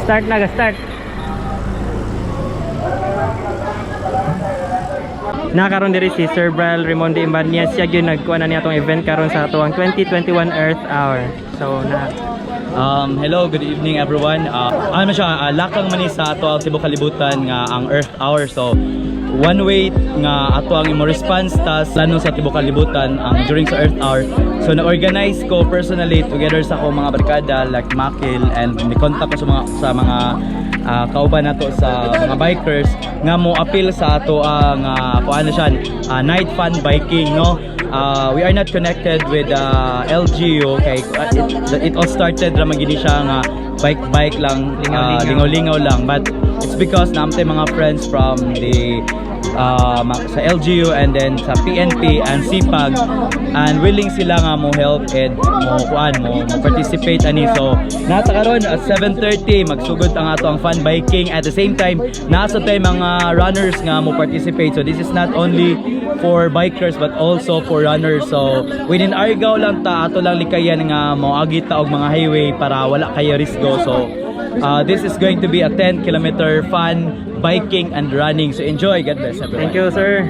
Start na, start. Nakaroon diri si Sir Bral Raimundo Imbanias, siya gyud nagkuha na niya tong event karon sa atuang 2021 Earth Hour. So na hello, good evening everyone. Ano siya, lakang man sa ato ang tibuok kalibutan nga ang Earth Hour. So one way nga ato ang imo response ta lano sa tibuok kalibutan ang during sa Earth Hour. So na-organize ko personally together sa akong mga barkada like Makil, and ni-contact ko sa mga kauban nato sa mga bikers nga mo appeal sa ato ang kuan siya, night fun biking, no. We are not connected with LGU, okay. It all started ra magini siya nga bike lang, lingaw-lingaw lang, but it's because namtay mga friends from the sa LGU and then sa PNP and CPAG, and willing sila nga mo help and mo participate ani. So nata karon at 7:30 magsugod ang ato ang fun biking. At the same time nasa tay mga runners nga mo participate, so this is not only for bikers but also for runners. So within Argao lang ta ato lang likayan nga mo agit ta og mga highway para wala kayo risgo. So this is going to be a 10-kilometer fun biking and running. So enjoy. God bless everyone. thank you, sir.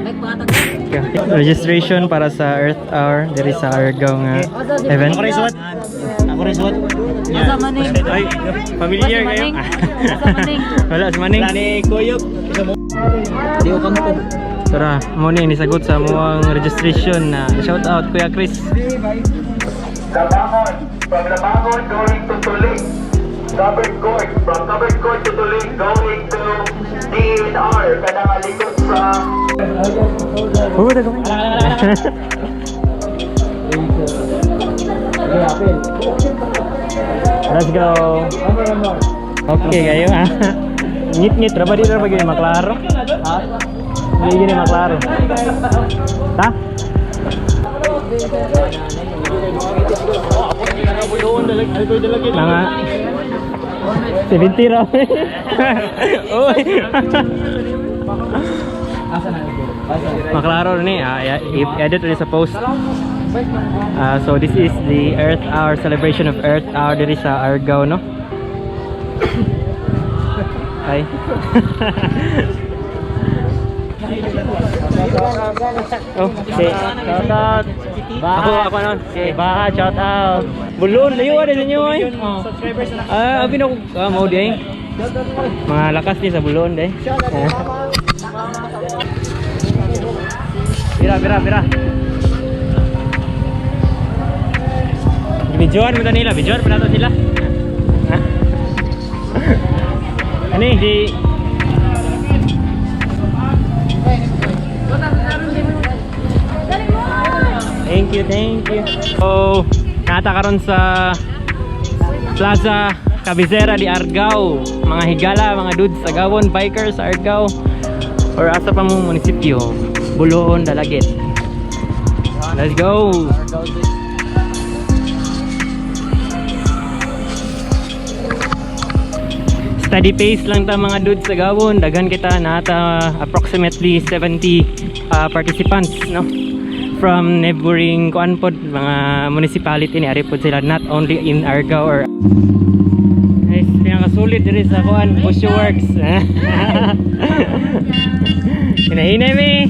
Registration para sa Earth Hour diri sa Argao nga event. Ako rin suot. Asa maning? Ay, familiar kayo? Asa maning? Wala sa maning. Lani kuyog. Di ko kanto. Tara, mo ni sagot sa muang registration na shout out Kuya Chris. Labangon, from Labangon going to Tuling. Covered court, from covered court to Tuling going to DNR. Kanang alikot sa... Let's go. Okay kayo ha. Ngit-ngit ra ba dito ba gini maklaro? Ha? Hindi gini maklaro. Ta? Mga 70 raw. Oy. Maklaro ni, edit rin sa post. So this is the Earth Hour, celebration of Earth Hour diri sa Argao, no? Hi. Oh, okay. Shout out. Ako nun. Okay, Baha, shout out. Bulon, layo ada sa inyo eh. Subscribers na. Abi na mau day. Mga lakas ni sa Bulon day. Bira. Videoan mo nila, videoan pa nato sila. Ani di Thank you. So, nata karon sa Plaza Cabecera di Argao. Mga higala, mga dudes sa Gawon, bikers sa Argao. Or asa pa mong munisipyo, Bulon, Dalagit. Let's go. Steady pace lang ta mga dudes sa Gawon. Daghan kita nata approximately 70 participants, no? From neighboring kuan pod mga municipality ni ari pod sila, not only in Argao or guys, pinakasulit diri sa kuan Bushy Works. Hinahinay mi.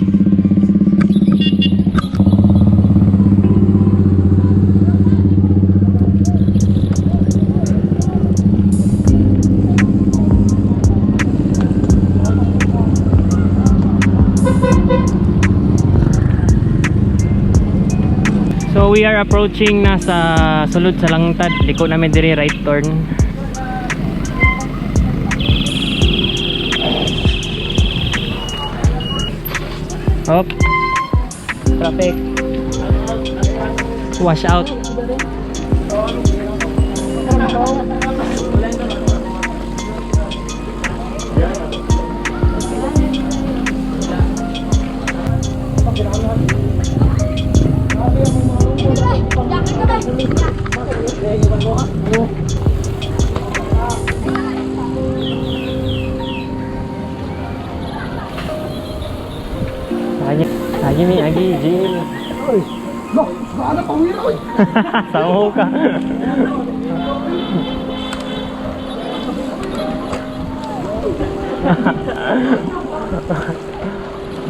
So we are approaching na sa sulod sa Langtad. Liko namin diri, right turn. Hop. Traffic. Wash out. Agi, Jill. No, sana pa uwi na. Sango ka.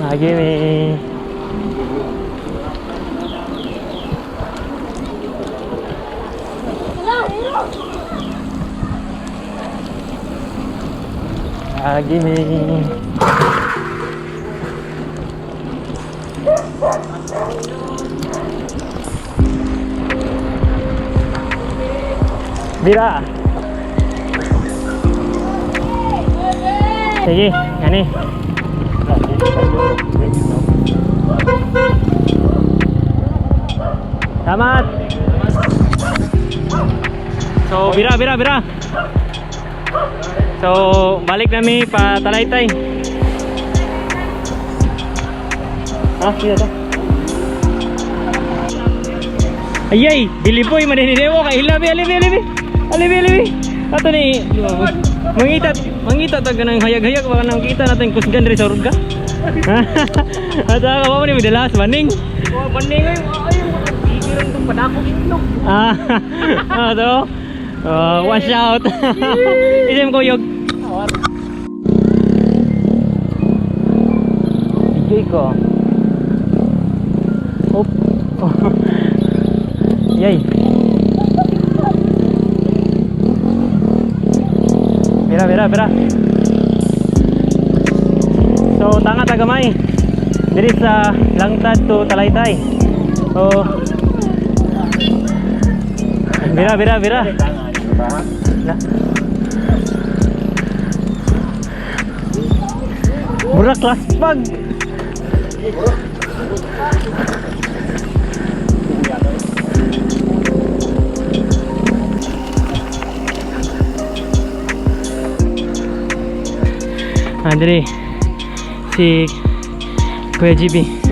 Lagi nih. Lagi nih. Bira. Sige, yan eh. Selamat. So, bira. So, balik nami pa Talaytay. Kita to. Ayay, dilipoy maninidewo kay alibi. Ato ni mangita tag nang hayag-hayag baka nang kita natin kusgan diri sa urga. At ako mo ni madalas maning. Maning ay ikiran tong padako ino. So, watch out. Isim ko yog. DJ ko. Op. Yay. Bira. So, tanga tagamay. Diri sa Langtad to Talaytay. So, bira. Burak laspag. Andre si Kuya GB.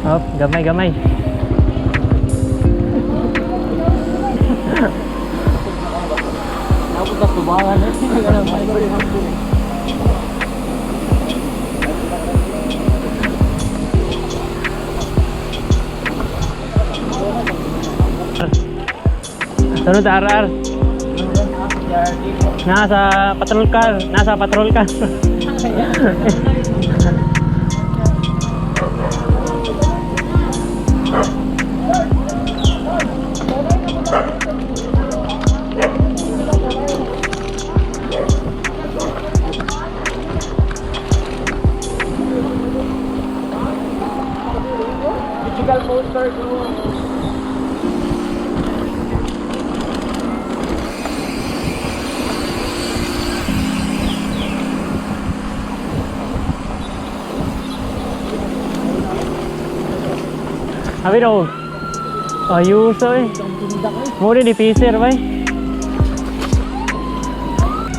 Hop, gamay. Aku tak kebangan ni. Sunod arar. Nasa patrol car. Digital poster dulu. Abi daw. Ayos ay. Mura di pacer bay.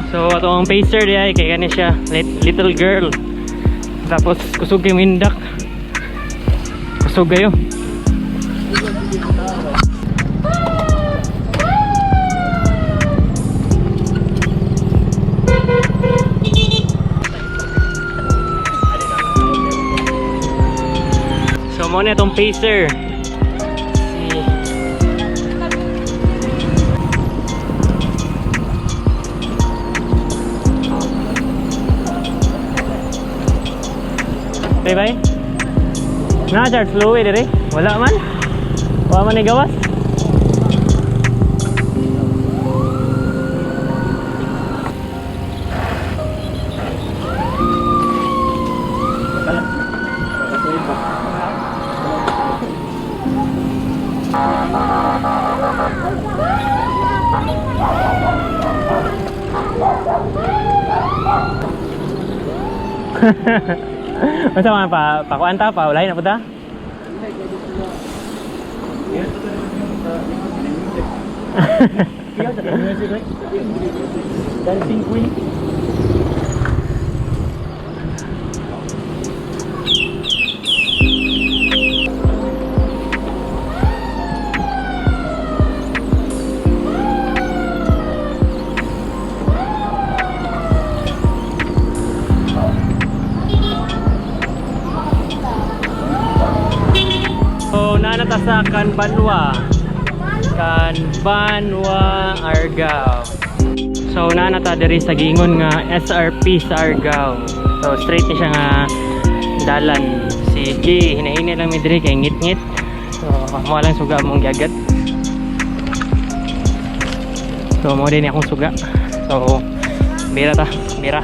So ato ang pacer di ay kay kani siya little girl. Tapos kusog kay mindak. Kusog kayo. So mo na itong pacer. Okay, bye. Na-charge fluid dire? Wala man? Wala man igawas? Masa mga pakuan ta pa, ulay na po ta? Dancing Queen. So, nanata sa Kanbanwa, Argao. So, nanata diri sa gingon nga SRP sa Argao. So, straight ni siya nga dalan. Sige, hinahinay lang mi diri kay ngit-ngit. So, mo lang suga mong giagat. So, mo din akong suga. So, bira ta, bira.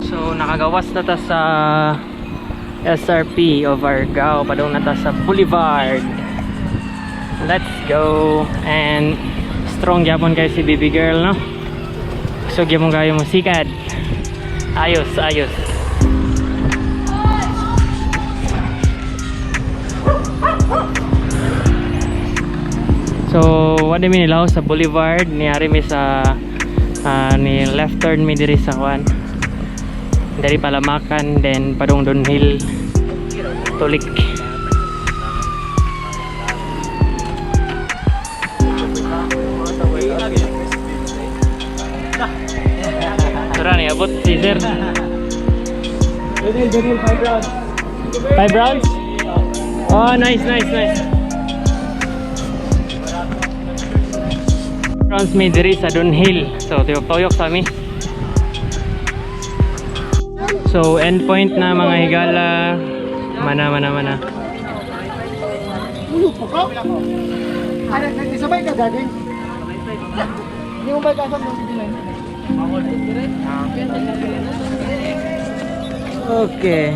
So nakagawas na ta sa SRP of Argao, padung na ta sa Boulevard. Let's go. And strong gyapon kayo si baby girl, no? So gyapon kayo musikad. Ayos, ayos. So what do you mean ilaw sa Boulevard niari mi sa ni left turn mi diri sa kwan dari Palamakan, then padung downhill tulik. Tara ni abot si sir. Daniel 5 rounds. 5 rounds? Oh, nice, nice, nice. Rounds may diri sa downhill. So, tuyok-tuyok sa amin. So, endpoint na mga higala. Mana. Isabay ka dati? Hindi mo ba kasam ng bibilan? Okay.